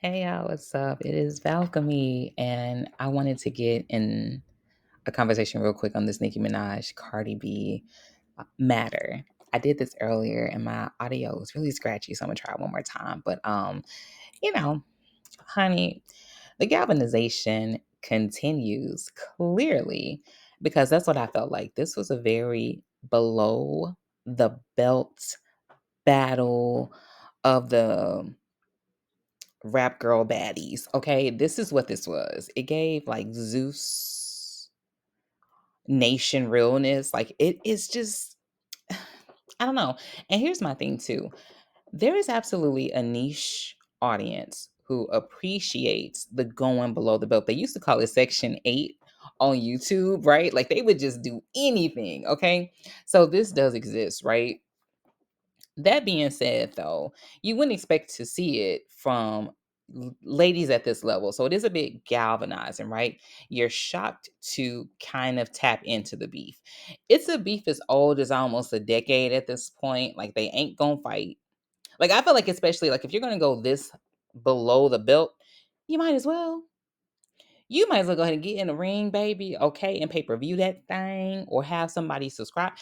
Hey y'all, what's up? It is Valkamy, and I wanted to get in a conversation real quick on this Nicki Minaj Cardi B matter. I did this earlier, and my audio was really scratchy, so I'm gonna try it one more time. But you know, honey, the galvanization continues clearly because that's what I felt like. This was a very below the belt battle of the rap girl baddies. Okay, this is what this was. It gave like Zeus nation realness. Like it is just, I don't know. And here's my thing too. There is absolutely a niche audience who appreciates the going below the belt. They used to call it Section 8 on YouTube, right? Like they would just do anything. Okay, so this does exist, right? That being said, though, you wouldn't expect to see it from ladies at this level. So it is a bit galvanizing, right? You're shocked to kind of tap into the beef. It's a beef as old as almost a decade at this point. Like they ain't gonna fight. Like I feel like, especially like if you're gonna go this below the belt, you might as well. You might as well go ahead and get in the ring, baby, okay, and pay-per-view that thing or have somebody subscribe.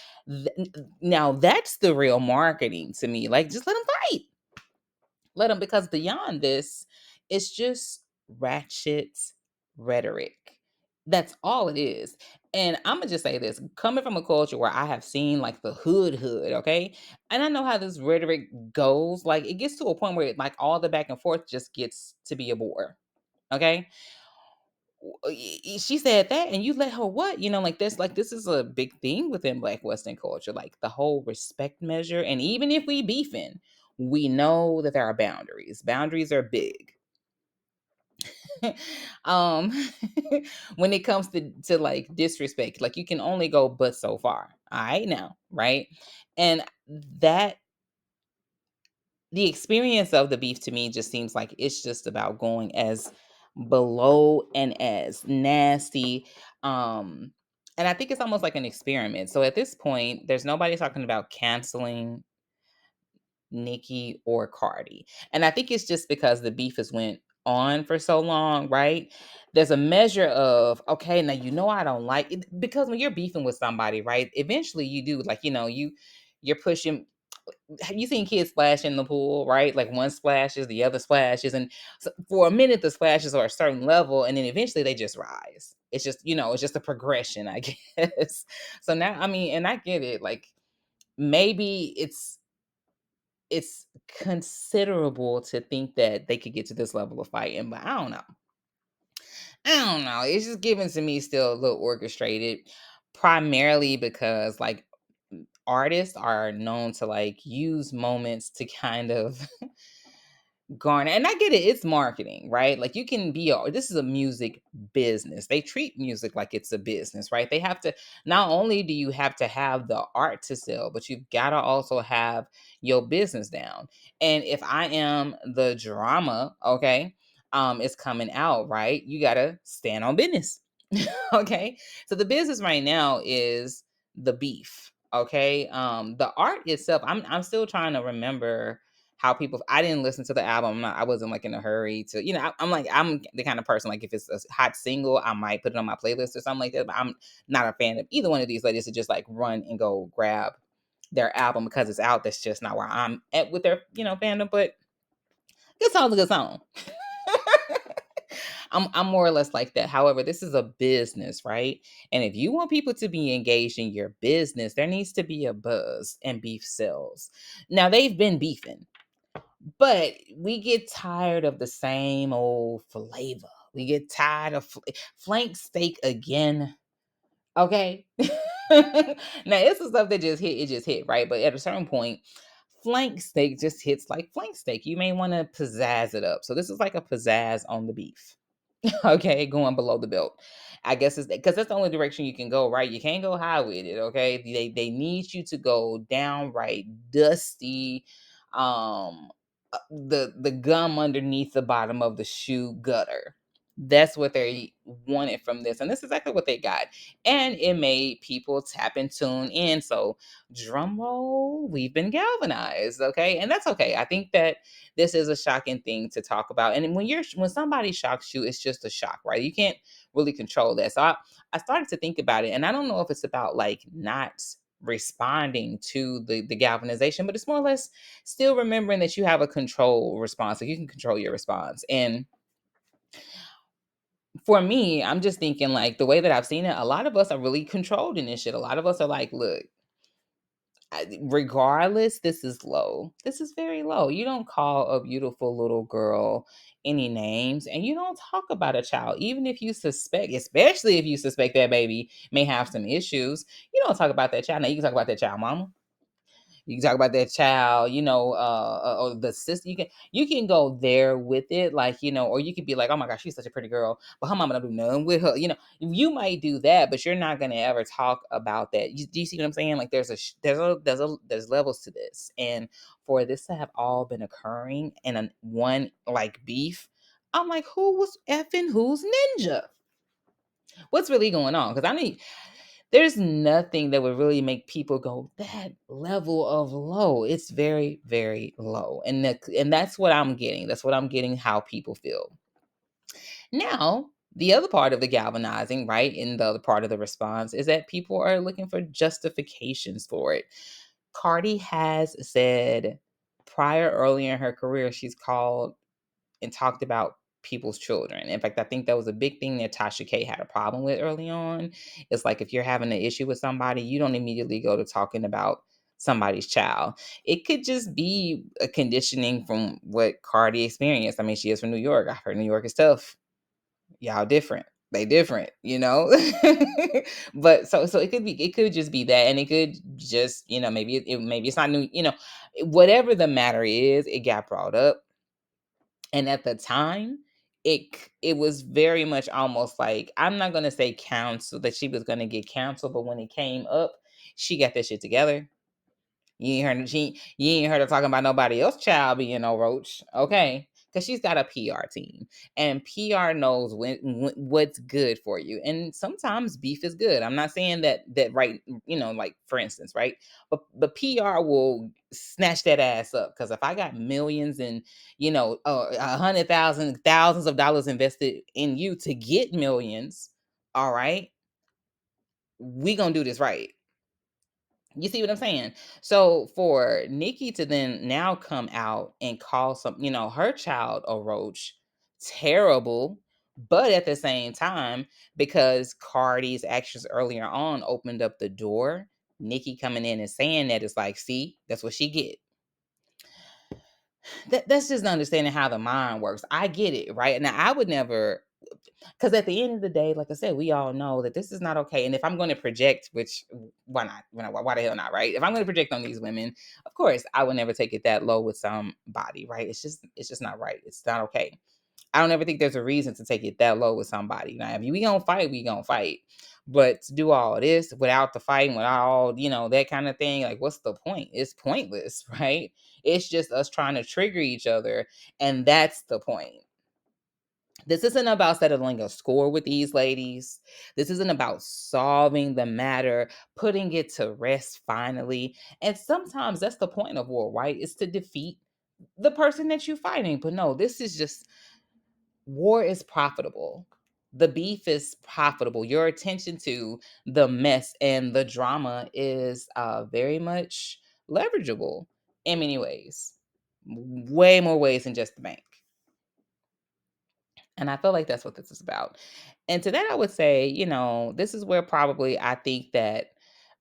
Now that's the real marketing to me. Like, just let them fight. Let them, because beyond this, it's just ratchet rhetoric. That's all it is. And I'm gonna just say this, coming from a culture where I have seen like the hood, okay? And I know how this rhetoric goes. Like, it gets to a point where like all the back and forth just gets to be a bore. Okay, she said that and you let her what, like this is a big thing within Black Western culture, like the whole respect measure. And even if we beefing, we know that there are boundaries are big. um when it comes to like disrespect, like you can only go but so far, all right now, right? And that the experience of the beef to me just seems like it's just about going as below and as nasty. um and I think it's almost like an experiment. So at this point there's nobody talking about canceling Nikki or Cardi, and I think it's just because the beef has went on for so long, right? There's a measure of, okay, now I don't like it, because when you're beefing with somebody, right, eventually you do, like, you're pushing. Have you seen kids splash in the pool, right? Like one splashes, the other splashes, and so for a minute the splashes are a certain level, and then eventually they just rise. It's just, it's just a progression, I guess. So now, I mean, and I get it. Like maybe it's considerable to think that they could get to this level of fighting, but I don't know. I don't know. It's just given to me still a little orchestrated, primarily because like artists are known to like use moments to kind of garner. And I get it, it's marketing, right? Like you can be this is a music business. They treat music like it's a business, right? They have to, not only do you have to have the art to sell, but you've got to also have your business down. And if I am the drama, okay, is coming out, right? You got to stand on business. Okay? So the business right now is the beef, okay? The art itself, I'm still trying to remember how people, I didn't listen to the album. I wasn't like in a hurry to, I'm like, I'm the kind of person, like if it's a hot single, I might put it on my playlist or something like that. But I'm not a fan of either one of these ladies to just like run and go grab their album because it's out. That's just not where I'm at with their, fandom. But good song's a good song. I'm more or less like that. However, this is a business, right? And if you want people to be engaged in your business, there needs to be a buzz, and beef sells. Now they've been beefing, but we get tired of the same old flavor. We get tired of flank steak again. Okay. Now it's the stuff that just hit, it just hit, right? But at a certain point, flank steak just hits like flank steak. You may want to pizzazz it up. So this is like a pizzazz on the beef. Okay, going below the belt. I guess it's because that's the only direction you can go, right? You can't go high with it. Okay, they need you to go downright dusty, the gum underneath the bottom of the shoe gutter. That's what they wanted from this. And this is exactly what they got. And it made people tap and tune in. So, drum roll, we've been galvanized. Okay. And that's okay. I think that this is a shocking thing to talk about. And when somebody shocks you, it's just a shock, right? You can't really control that. So I started to think about it. And I don't know if it's about like not responding to the galvanization, but it's more or less still remembering that you have a control response. So you can control your response. And for me, I'm just thinking like the way that I've seen it, a lot of us are really controlled in this shit. A lot of us are like, look, regardless, this is low. This is very low. You don't call a beautiful little girl any names, and you don't talk about a child, even if you suspect, especially if you suspect that baby may have some issues. You don't talk about that child. Now you can talk about that child mama. You can talk about that child, or the sister. You can go there with it, like, or you could be like, oh my gosh, she's such a pretty girl, but her mama don't do nothing with her. You might do that, but you're not gonna ever talk about that. Do you see what I'm saying? Like, there's levels to this, and for this to have all been occurring in one like beef, I'm like, who was effing who's ninja? What's really going on? Because I mean, there's nothing that would really make people go that level of low. It's very, very low. And that's what I'm getting. That's what I'm getting how people feel. Now, the other part of the galvanizing, right? In the other part of the response is that people are looking for justifications for it. Cardi has said earlier in her career, she's called and talked about people's children. In fact, I think that was a big thing that Tasha K had a problem with early on. It's like if you're having an issue with somebody, you don't immediately go to talking about somebody's child. It could just be a conditioning from what Cardi experienced. I mean, she is from New York. I heard New York is tough. Y'all different. They different. But so it could just be that, and it could just, maybe it's not new. Whatever the matter is, it got brought up, and at the time, it was very much almost like, I'm not gonna say counsel that she was gonna get canceled, but when it came up, she got that shit together. You ain't heard her talking about nobody else child being no roach, okay? Because she's got a PR team, and PR knows what's good for you. And sometimes beef is good. I'm not saying that right, like for instance, right? But PR will snatch that ass up, because if I got millions and 100,000 thousands of dollars invested in you to get millions, all right, we gonna do this right. You see what I'm saying? So for Nikki to then now come out and call her child a roach, terrible. But at the same time, because Cardi's actions earlier on opened up the door, Nikki coming in and saying that, it's like, see, that's what she get. That's just understanding how the mind works. I get it, right? Now I would never, because at the end of the day, like I said, we all know that this is not okay. And if I'm going to project, which why not? Why the hell not, right? If I'm going to project on these women, of course, I would never take it that low with somebody, right? It's just not right. It's not okay. I don't ever think there's a reason to take it that low with somebody. Now, if we gonna fight, we gonna fight. But to do all this without the fighting, without all, that kind of thing, like, what's the point? It's pointless, right? It's just us trying to trigger each other. And that's the point. This isn't about settling a score with these ladies. This isn't about solving the matter, putting it to rest finally. And sometimes that's the point of war, right? Is to defeat the person that you're fighting. But no, this is just, war is profitable. The beef is profitable. Your attention to the mess and the drama is very much leverageable in many ways, way more ways than just the bank. And I feel like that's what this is about. And to that, I would say, this is where probably I think that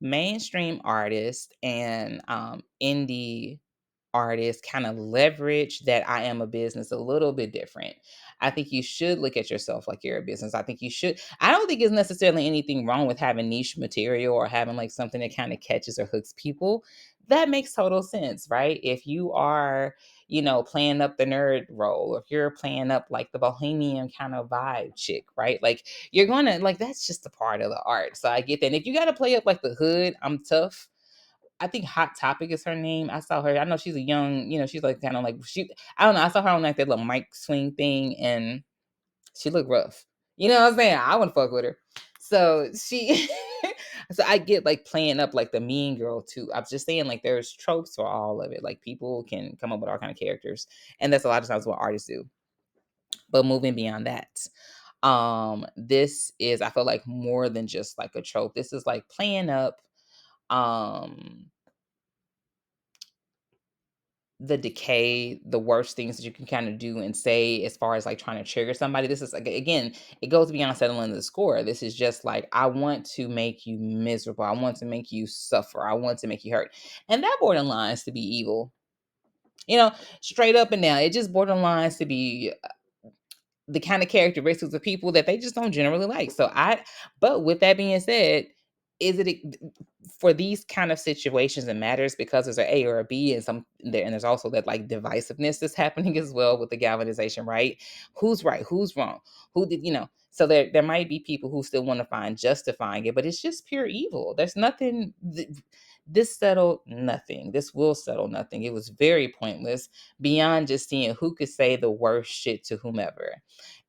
mainstream artists and indie artists kind of leverage that I am a business a little bit different. I think you should look at yourself like you're a business. I think you should. I don't think there's necessarily anything wrong with having niche material or having like something that kind of catches or hooks people. That makes total sense, right? If you are, playing up the nerd role, or if you're playing up like the bohemian kind of vibe chick, right? Like, you're gonna, like, that's just a part of the art. So I get that. And if you got to play up like the hood, I'm tough. I think Hot Topic is her name. I saw her. I know she's a young, she's like kind of like I don't know. I saw her on like that little mic swing thing, and She looked rough. You know what I'm saying? I wouldn't fuck with her. So she so I get like playing up like the mean girl too. I'm just saying like there's tropes for all of it. Like people can come up with all kind of characters. And that's a lot of times what artists do. But moving beyond that, this is I feel like more than just like a trope. This is like playing up um the decay, the worst things that you can kind of do and say as far as like trying to trigger somebody. This is like again, it goes beyond settling the score. This is just like I want to make you miserable. I want to make you suffer. I want to make you hurt. And that borderlines to be evil. You know, straight up and down. It just borderlines to be the kind of characteristics of people that they just don't generally like. But with that being said, is it for these kind of situations it matters because there's an A or a B and there's also that like divisiveness that's happening as well with the galvanization, right? Who's right? Who's wrong? Who did, you know? So there might be people who still want to find justifying it, but it's just pure evil. There's nothing. This settled nothing. This will settle nothing. It was very pointless beyond just seeing who could say the worst shit to whomever.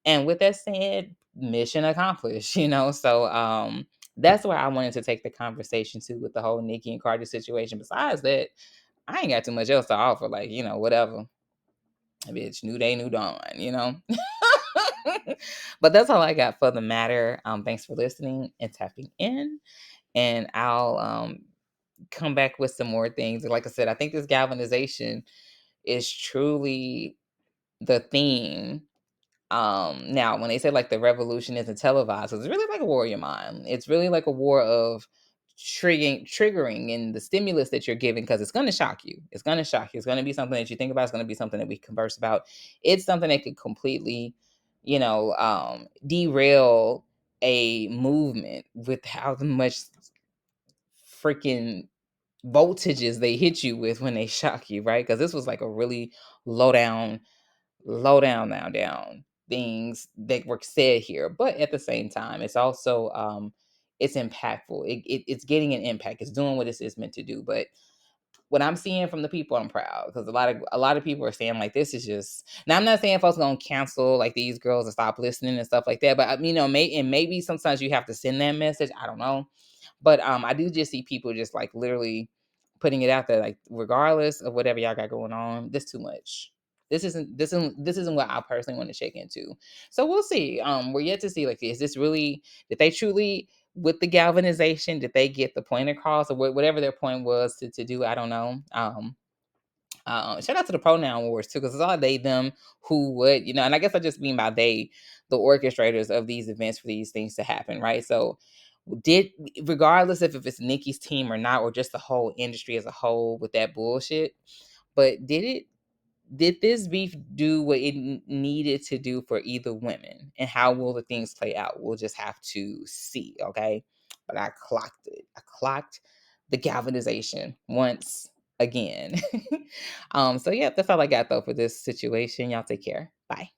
And with that said, mission accomplished, you know? So that's where I wanted to take the conversation to with the whole Nikki and Cardi situation. Besides that, I ain't got too much else to offer. Like, you know, whatever. Bitch, new day, new dawn, you know? But that's all I got for the matter. Thanks for listening and tapping in. And I'll come back with some more things. Like I said, I think this galvanization is truly the theme. Now when they say like the revolution isn't televised, it's really like a war of your mind. It's really like a war of triggering and the stimulus that you're giving because it's going to shock you. It's going to shock you. It's going to be something that you think about. It's going to be something that we converse about. It's something that could completely, derail a movement with how much freaking voltages they hit you with when they shock you, right? Because this was like a really low down down things that were said here, but at the same time it's also it's impactful. It's getting an impact. It's doing what it's meant to do. But what I'm seeing from the people, I'm proud because a lot of people are saying like this is just. Now I'm not saying folks gonna cancel like these girls and stop listening and stuff like that, but maybe sometimes you have to send that message. I don't know, but I do just see people just like literally putting it out there, like regardless of whatever y'all got going on, this too much. This isn't what I personally want to check into. So we'll see. We're yet to see like is this really did they truly with the galvanization, did they get the point across or whatever their point was to do? I don't know. Shout out to the pronoun wars too, because it's all they, them, who, would, and I guess I just mean by they, the orchestrators of these events for these things to happen, right? So, did regardless if it's Nikki's team or not, or just the whole industry as a whole with that bullshit, but did this beef do what it needed to do for either women? And how will the things play out? We'll just have to see, okay? But I clocked it. I clocked the galvanization once again. So yeah, that's all I got though for this situation. Y'all take care. Bye.